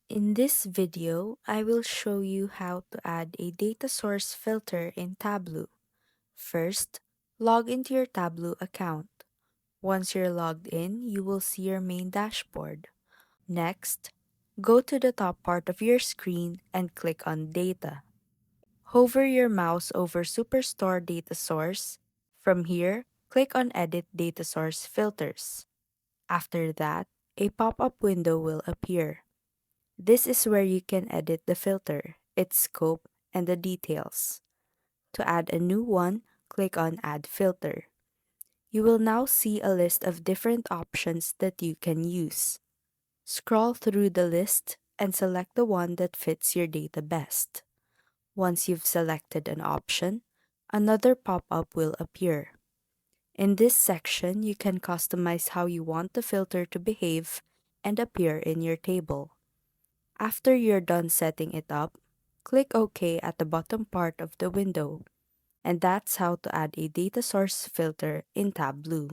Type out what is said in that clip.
In this video, I will show you how to add a data source filter in Tableau. First, log into your Tableau account. Once you're logged in, you will see your main dashboard. Next, go to the top part of your screen and click on Data. Hover your mouse over Superstore Data Source. From here, click on Edit Data Source Filters. After that, a pop-up window will appear. This is where you can edit the filter, its scope, and the details. To add a new one, click on Add Filter. You will now see a list of different options that you can use. Scroll through the list and select the one that fits your data best. Once you've selected an option, another pop-up will appear. In this section, you can customize how you want the filter to behave and appear in your table. After you're done setting it up, click OK at the bottom part of the window. And that's how to add a data source filter in Tableau.